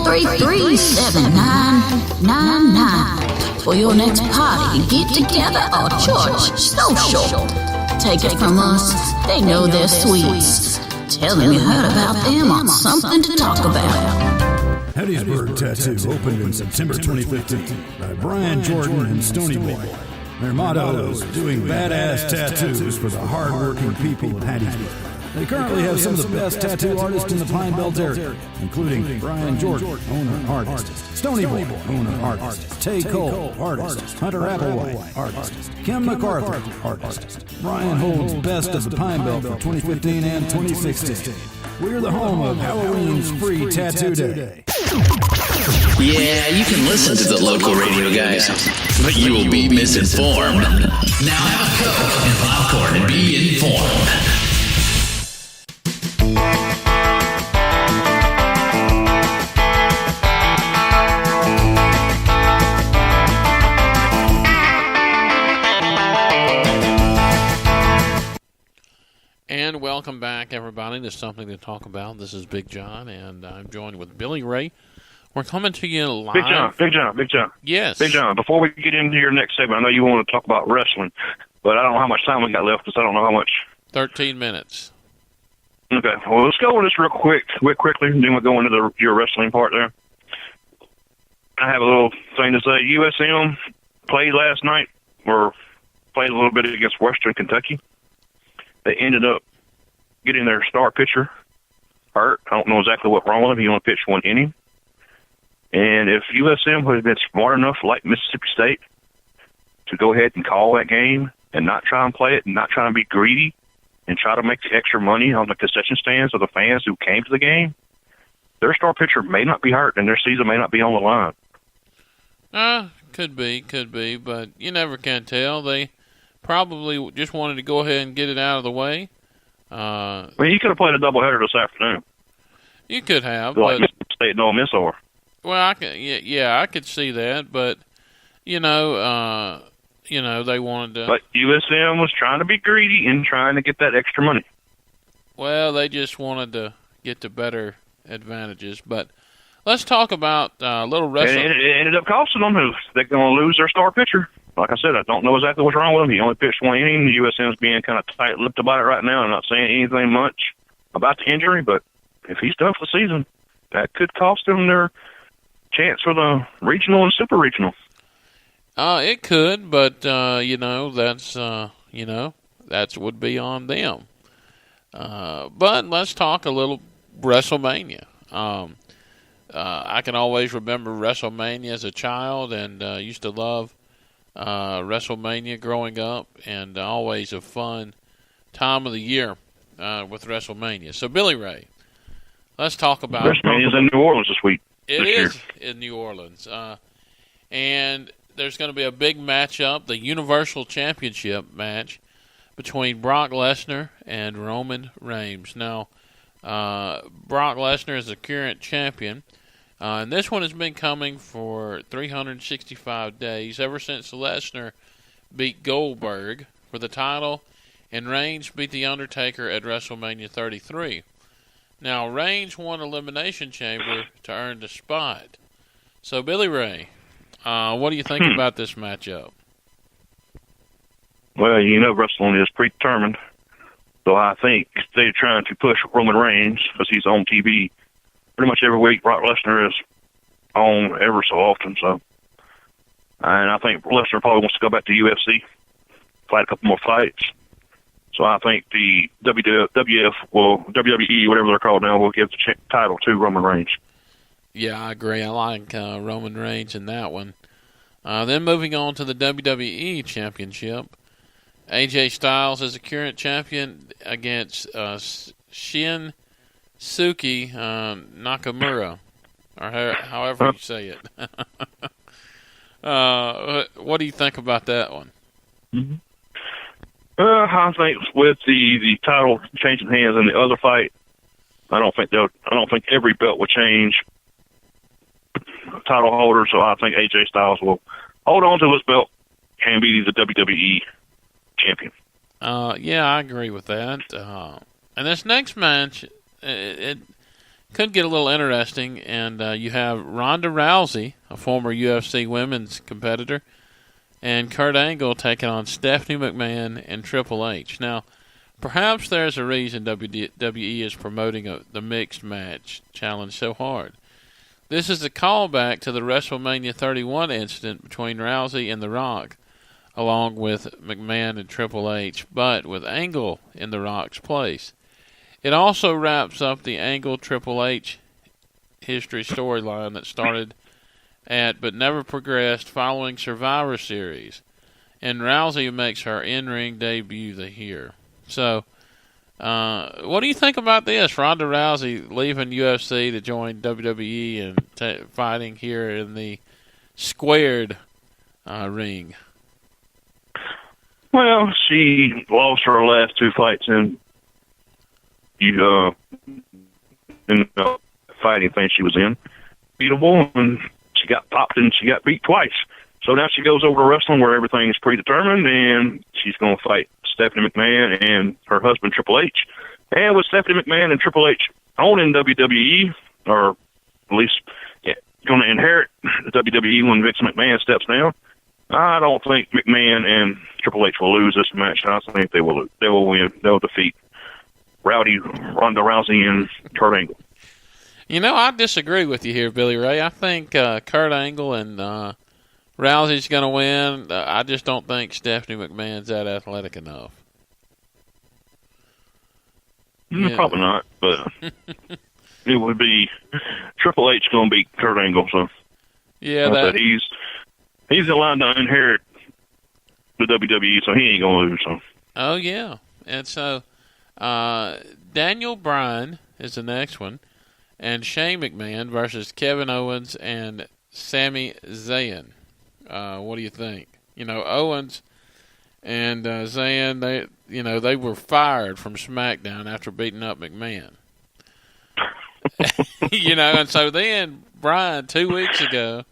433-7999 for your next party, get together, or church social. Take it from us, they know their sweets. Tell them you heard about them on Something to Talk About. Hattiesburg Tattoo opened in September 2015 by Brian Jordan and Stony Boy. Their motto is doing badass tattoos for the hard-working people of Hattiesburg. They currently have some of the best tattoo artists in the Pine Belt area, including Brian Jordan, owner, artist, Stony Boy, owner, artist, Tay Cole, artist, Hunter Applewhite, artist, Kim MacArthur, artist. Brian holds Best of the Pine Belt for 2015 and 2016. We're the home of Halloween's free tattoo day. Yeah, you can listen to the local radio guys, but you will be misinformed. Now have a Coke and popcorn and be informed. And welcome back, everybody. There's something to talk about. This is Big John, and I'm joined with Billy Ray. We're coming to you live. Big John. Yes. Big John, before we get into your next segment, I know you want to talk about wrestling, but I don't know how much time we got left because I don't know how much. 13 minutes. Okay. Well, let's go on this real quickly, and then we'll go into your wrestling part there. I have a little thing to say. USM played last night, or played a little bit against Western Kentucky. They ended up getting their star pitcher hurt. I don't know exactly what wrong with him. He only pitched one inning. And if USM would have been smart enough, like Mississippi State, to go ahead and call that game and not try and play it and not try and be greedy and try to make the extra money on the concession stands of the fans who came to the game, their star pitcher may not be hurt and their season may not be on the line. Could be, but you never can tell. They probably just wanted to go ahead and get it out of the way. I mean, you could have played a doubleheader this afternoon. You could have, like but Mississippi State and Ole Miss over. Well, I could see that, but they wanted to. But USM was trying to be greedy and trying to get that extra money. Well, they just wanted to get the better advantages. But let's talk about a little wrestling. And it ended up costing them. They're going to lose their star pitcher. Like I said, I don't know exactly what's wrong with him. He only pitched one inning. The USM's being kind of tight-lipped about it right now. I'm not saying anything much about the injury, but if he's done for the season, that could cost them their chance for the regional and super regional. It could, but that's would be on them. But let's talk a little WrestleMania. I can always remember WrestleMania as a child, and used to love WrestleMania growing up, and always a fun time of the year with WrestleMania. So, Billy Ray, let's talk about WrestleMania's in New Orleans this week. It is in New Orleans. And there's going to be a big matchup, the Universal Championship match between Brock Lesnar and Roman Reigns. Now, Brock Lesnar is the current champion, and this one has been coming for 365 days, ever since Lesnar beat Goldberg for the title, and Reigns beat The Undertaker at WrestleMania 33. Now, Reigns won Elimination Chamber to earn the spot. So, Billy Ray, what do you think about this matchup? Well, wrestling is predetermined. So I think they're trying to push Roman Reigns because he's on TV pretty much every week. Brock Lesnar is on ever so often. So, and I think Lesnar probably wants to go back to UFC, fight a couple more fights. So I think the WWE, whatever they're called now, will give the title to Roman Reigns. Yeah, I agree. I like Roman Reigns in that one. Then moving on to the WWE Championship, AJ Styles is the current champion against Shinsuke Nakamura, or however you say it. What do you think about that one? Mm-hmm. I think with the title changing hands in the other fight, I don't think every belt will change title holder. So I think AJ Styles will hold on to his belt and be the WWE champion. Yeah, I agree with that. And this next match, it could get a little interesting. And you have Ronda Rousey, a former UFC women's competitor, and Kurt Angle taking on Stephanie McMahon and Triple H. Now, perhaps there's a reason WWE is promoting the mixed match challenge so hard. This is a callback to the WrestleMania 31 incident between Rousey and The Rock, along with McMahon and Triple H, but with Angle in The Rock's place. It also wraps up the Angle-Triple H history storyline that started at but never progressed following Survivor Series, and Rousey makes her in-ring debut here. So, what do you think about this? Ronda Rousey leaving UFC to join WWE and fighting here in the squared ring. Well, she lost her last 2 fights in the fighting thing she was in. Beatable, and she got popped and she got beat twice. So now she goes over to wrestling where everything is predetermined, and she's going to fight Stephanie McMahon and her husband Triple H. And with Stephanie McMahon and Triple H owning WWE, or at least going to inherit the WWE when Vince McMahon steps down, I don't think McMahon and Triple H will lose this match. I think they will lose. They will win. They'll defeat Ronda Rousey and Kurt Angle. You know, I disagree with you here, Billy Ray. I think Kurt Angle and Rousey's going to win. I just don't think Stephanie McMahon's that athletic enough. Probably not, but it would be Triple H going to beat Kurt Angle. So yeah, he's allowed to inherit the WWE, so he ain't going to lose. So. Oh yeah, and so Daniel Bryan is the next one, and Shane McMahon versus Kevin Owens and Sami Zayn. What do you think? You know, Owens and Zayn, they were fired from SmackDown after beating up McMahon. And so then Bryan 2 weeks ago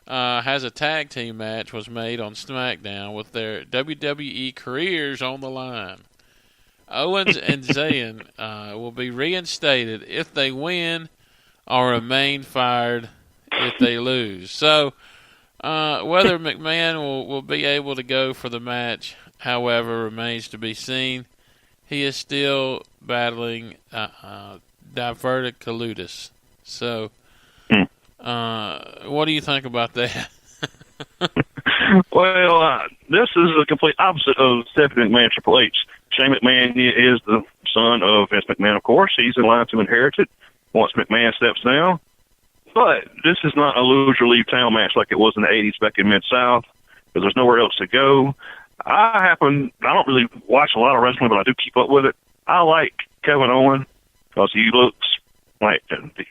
has a tag team match was made on SmackDown with their WWE careers on the line. Owens and Zayn will be reinstated if they win or remain fired if they lose. So whether McMahon will be able to go for the match, however, remains to be seen. He is still battling diverticulitis. So, what do you think about that? Well, this is the complete opposite of Stephanie McMahon, Triple H. Shane McMahon is the son of Vince McMahon, of course. He's in line to inherit it once McMahon steps down. But this is not a lose-or-leave-town match like it was in the 80s back in Mid-South, because there's nowhere else to go. I don't really watch a lot of wrestling, but I do keep up with it. I like Kevin Owens because he looks like the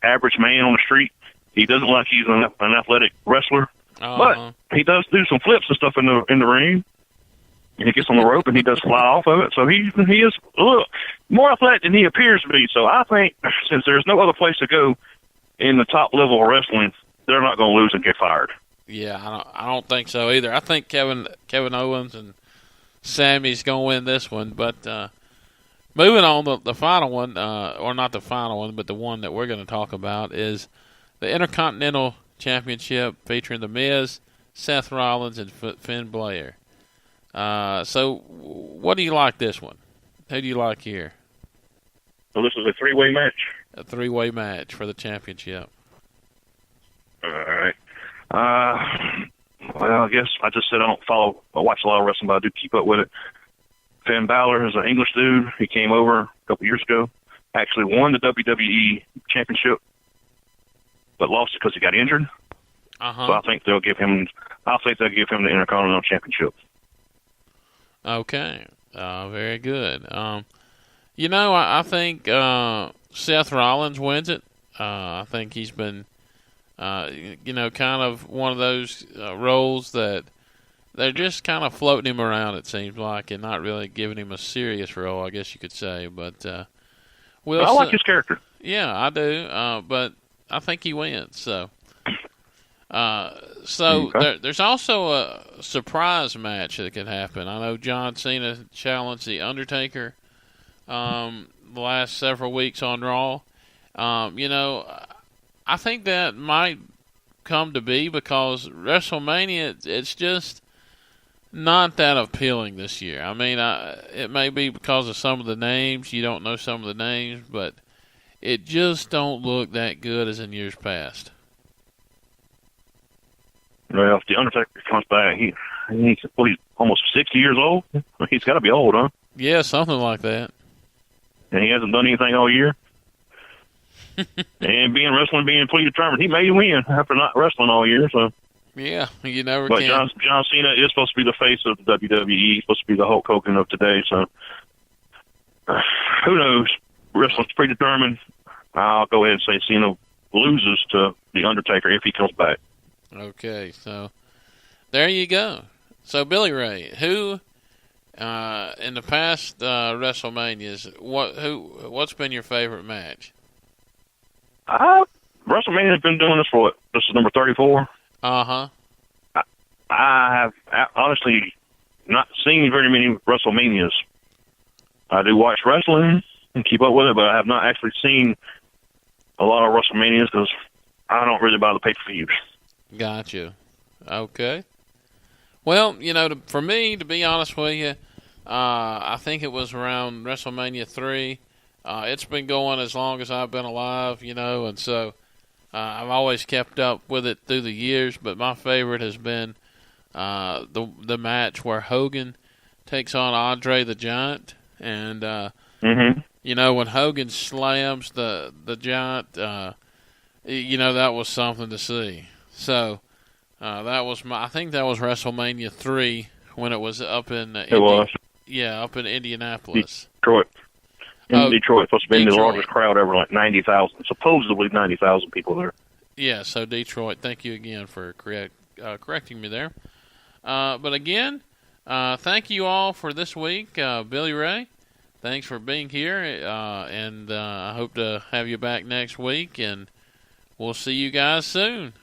average man on the street. He doesn't look like he's an athletic wrestler, but he does do some flips and stuff in the ring. And he gets on the rope and he does fly off of it. So he is a little more athletic than he appears to be. So I think since there's no other place to go in the top level of wrestling, they're not going to lose and get fired. Yeah, I don't think so either. I think Kevin Owens and Sammy's going to win this one. But moving on, the final one, or not the final one, but the one that we're going to talk about is the Intercontinental Championship featuring The Miz, Seth Rollins, and Finn Balor. So what do you like this one? Who do you like here? So this is a 3-way match? A 3-way match for the championship. All right. Well, I guess I just said I watch a lot of wrestling, but I do keep up with it. Finn Balor is an English dude. He came over a couple years ago, actually won the WWE Championship, but lost it because he got injured. So I think they'll give him the Intercontinental Championship. Okay. Very good. I think Seth Rollins wins it. I think he's been, kind of one of those roles that they're just kind of floating him around, it seems like, and not really giving him a serious role, I guess you could say. But I like his character. Yeah, I do. But I think he wins. So. There's also a surprise match that could happen. I know John Cena challenged The Undertaker the last several weeks on Raw. I think that might come to be because WrestleMania, it's just not that appealing this year. I mean, it may be because of some of the names. You don't know some of the names, but it just don't look that good as in years past. Well, if The Undertaker comes back, he's almost 60 years old. He's got to be old, huh? Yeah, something like that. And he hasn't done anything all year. And being fully determined, he may win after not wrestling all year. So yeah, you never but can. John Cena is supposed to be the face of the WWE. He's supposed to be the Hulk Hogan of today. So who knows? Wrestling's predetermined. I'll go ahead and say Cena loses to The Undertaker if he comes back. Okay, so there you go. So Billy Ray, who in the past WrestleManias, what's been your favorite match? WrestleMania has been doing this for what? This is number 34. Uh-huh. I have honestly not seen very many WrestleManias. I do watch wrestling and keep up with it, but I have not actually seen a lot of WrestleManias because I don't really buy the pay-per-views. Gotcha. Okay. Well, for me, to be honest with you, I think it was around WrestleMania 3. It's been going as long as I've been alive, and so I've always kept up with it through the years, but my favorite has been the match where Hogan takes on Andre the Giant, and when Hogan slams the Giant, that was something to see. So that was I think that was WrestleMania 3 when it was up in up in Indianapolis, Detroit. Detroit, supposed to be the largest crowd ever, like 90,000, supposedly 90,000 people there. Yeah, so Detroit. Thank you again for correcting me there. But again, thank you all for this week, Billy Ray. Thanks for being here, and I hope to have you back next week, and we'll see you guys soon.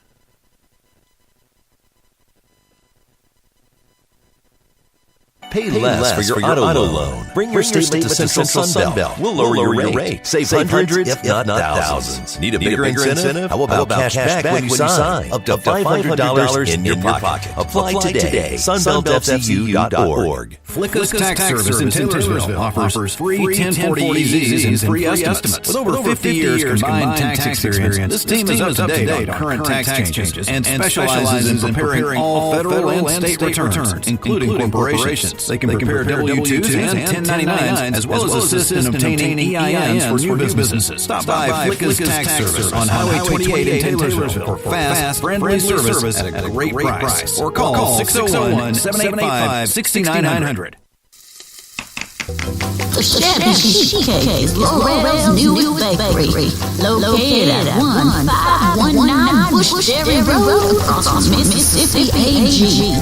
Pay less for your auto loan. Bring your statement to Central Sunbelt. We'll lower your rate. Save hundreds, if not thousands. Need a bigger incentive? How about cash back when you sign? Up to $500 in your pocket. Apply today. SunbeltFCU.org. Flicka's Tax Service in Taylorsville offers free 1040EZs and free estimates. With over 50 years combined tax experience, this team is up to date on current tax changes and specializes in preparing all federal and state returns, including corporations. They can prepare W-2s and 1099s, as well as assist in obtaining EINs for new businesses. Stop by Flicka's Tax Service on Highway 28 in Taylorsville for fast, friendly service at a great price. Or call 601-785-6900. The Shabby Chic Case, Laurel's New Bakery, located at 1519 Bushberry Road across from Mississippi AG.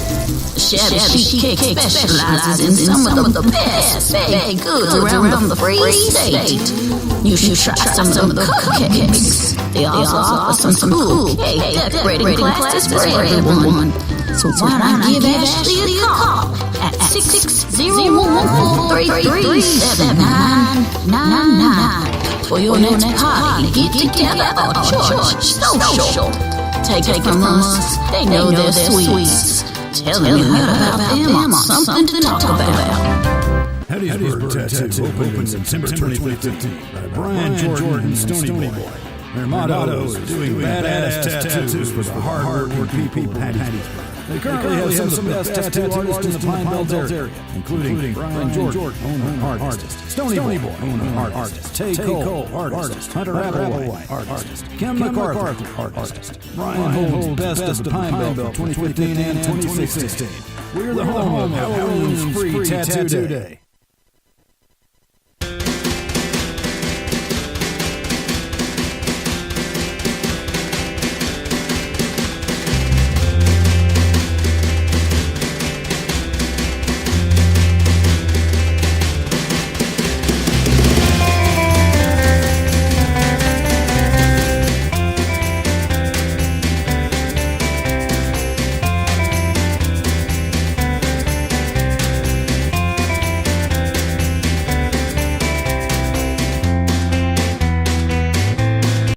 The Shabby Chic Cake specializes in some of the best baked goods around the free state. You should try some of the cupcakes. They also offer some cool cake decorating classes for everyone. So why not give Ashley a call at 601-433-7999 for your next party, get together, or church social. Take it from us, they know their sweets. Tell them you heard about them or something to talk about. Hattiesburg Tattoo opened September 2015 by Brian Jordan and Stony Boy. Their motto is doing badass tattoos for the hard-working people of Hattiesburg. They currently have some of the best tattoo artists in the Pine Belt area, including Brian Jordan, owner artist, Stony Boy, owner artist, Tay Cole, artist, Hunter Applewhite, artist, Kim MacArthur, artist. Brian holds best of the Pine Belt for 2015 and 2016. We're the home of Halloween's free tattoo day.